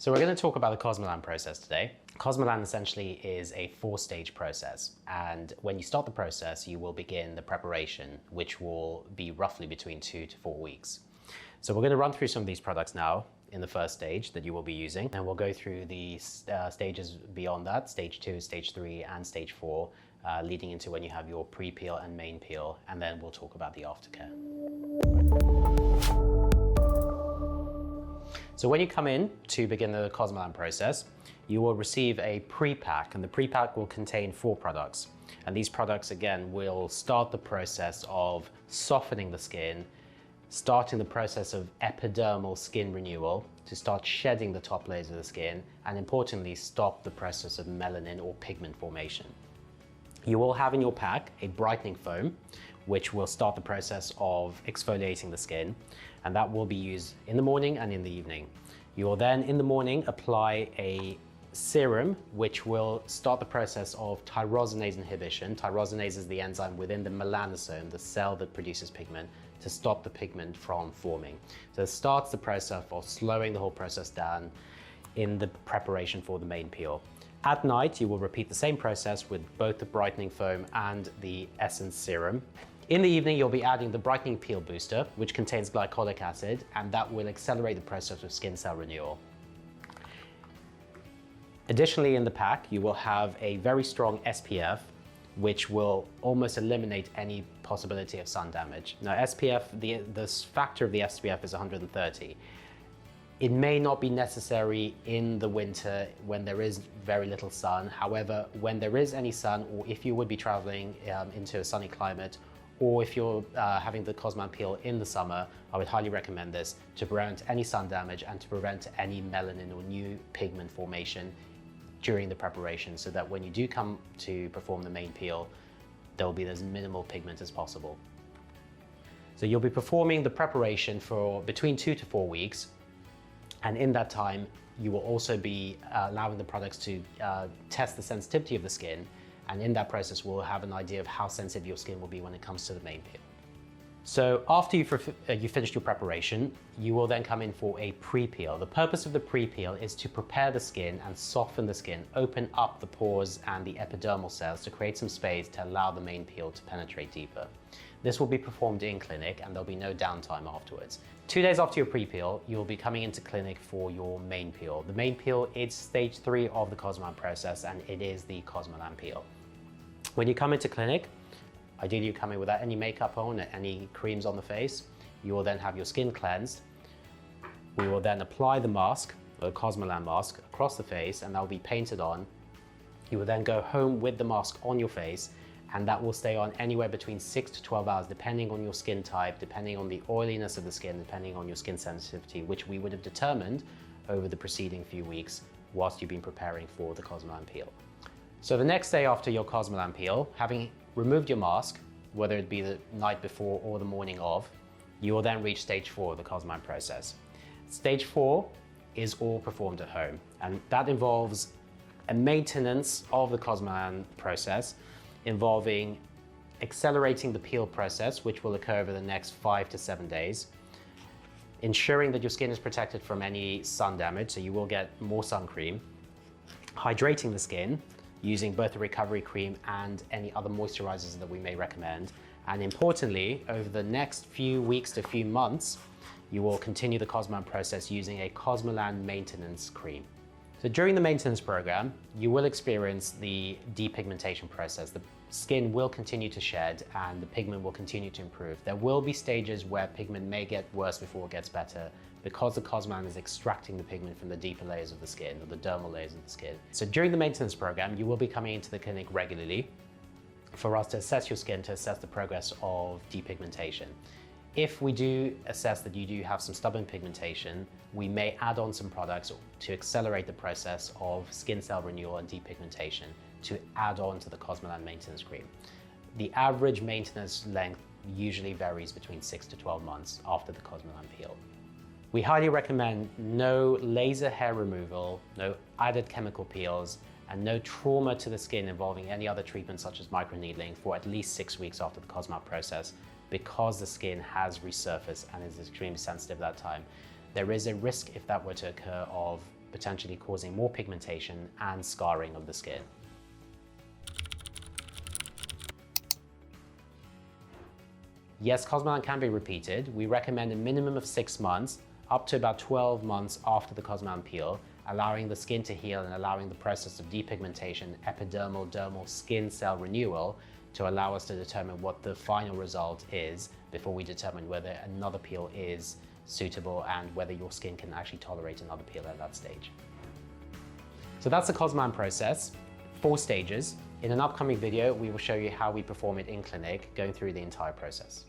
So we're going to talk about the Cosmelan process today. Cosmelan essentially is a 4-stage process, and when you start the process, you will begin the preparation, which will be roughly between 2 to 4 weeks. So we're going to run through some of these products now in the first stage that you will be using, and we'll go through the stages beyond that, stage 2, stage 3, and stage 4, leading into when you have your pre-peel and main peel, and then we'll talk about the aftercare. So when you come in to begin the Cosmelan process, you will receive a pre-pack, and the pre-pack will contain 4 products. And these products, again, will start the process of softening the skin, starting the process of epidermal skin renewal to start shedding the top layers of the skin, and importantly, stop the process of melanin or pigment formation. You will have in your pack a brightening foam, which will start the process of exfoliating the skin, and that will be used in the morning and in the evening. You will then, in the morning, apply a serum, which will start the process of tyrosinase inhibition. Tyrosinase is the enzyme within the melanosome, the cell that produces pigment, to stop the pigment from forming. So it starts the process of slowing the whole process down in the preparation for the main peel. At night, you will repeat the same process with both the brightening foam and the essence serum. In the evening, you'll be adding the brightening peel booster, which contains glycolic acid, and that will accelerate the process of skin cell renewal. Additionally, in the pack, you will have a very strong SPF, which will almost eliminate any possibility of sun damage. Now, SPF, the factor of the SPF is 130. It may not be necessary in the winter when there is very little sun. However, when there is any sun, or if you would be traveling into a sunny climate, or if you're having the Cosmelan peel in the summer, I would highly recommend this to prevent any sun damage and to prevent any melanin or new pigment formation during the preparation, so that when you do come to perform the main peel, there will be as minimal pigment as possible. So you'll be performing the preparation for between 2 to 4 weeks. And in that time, you will also be allowing the products to test the sensitivity of the skin. And in that process, we'll have an idea of how sensitive your skin will be when it comes to the main peel. So after you've finished your preparation, you will then come in for a pre-peel. The purpose of the pre-peel is to prepare the skin and soften the skin, open up the pores and the epidermal cells to create some space to allow the main peel to penetrate deeper. This will be performed in clinic, and there'll be no downtime afterwards. 2 days after your pre-peel, you'll be coming into clinic for your main peel. The main peel is stage 3 of the Cosmelan process, and it is the Cosmelan peel. When you come into clinic, ideally you come in without any makeup on, any creams on the face. You will then have your skin cleansed. We will then apply the mask, the Cosmelan mask, across the face, and that will be painted on. You will then go home with the mask on your face, and that will stay on anywhere between 6 to 12 hours, depending on your skin type, depending on the oiliness of the skin, depending on your skin sensitivity, which we would have determined over the preceding few weeks whilst you've been preparing for the Cosmelan peel. So the next day after your Cosmelan peel, having removed your mask, whether it be the night before or the morning of, you will then reach stage 4 of the Cosmelan process. Stage 4 is all performed at home, and that involves a maintenance of the Cosmelan process, involving accelerating the peel process, which will occur over the next 5 to 7 days, ensuring that your skin is protected from any sun damage, so you will get more sun cream, hydrating the skin using both the recovery cream and any other moisturizers that we may recommend, and importantly, over the next few weeks to few months, you will continue the Cosmelan process using a Cosmelan maintenance cream. So during the maintenance program, you will experience the depigmentation process. The skin will continue to shed and the pigment will continue to improve. There will be stages where pigment may get worse before it gets better, because the Cosmelan is extracting the pigment from the deeper layers of the skin, or the dermal layers of the skin. So during the maintenance program, you will be coming into the clinic regularly for us to assess your skin, to assess the progress of depigmentation. If we do assess that you do have some stubborn pigmentation, we may add on some products to accelerate the process of skin cell renewal and depigmentation to add on to the Cosmelan maintenance cream. The average maintenance length usually varies between 6 to 12 months after the Cosmelan peel. We highly recommend no laser hair removal, no added chemical peels, and no trauma to the skin involving any other treatment such as microneedling for at least 6 weeks after the Cosmelan process, because the skin has resurfaced and is extremely sensitive at that time. There is a risk, if that were to occur, of potentially causing more pigmentation and scarring of the skin. Yes, Cosmelan can be repeated. We recommend a minimum of 6 months, up to about 12 months after the Cosmelan peel, allowing the skin to heal and allowing the process of depigmentation, epidermal, dermal skin cell renewal to allow us to determine what the final result is before we determine whether another peel is suitable and whether your skin can actually tolerate another peel at that stage. So that's the Cosmelan process, 4 stages. In an upcoming video, we will show you how we perform it in clinic, going through the entire process.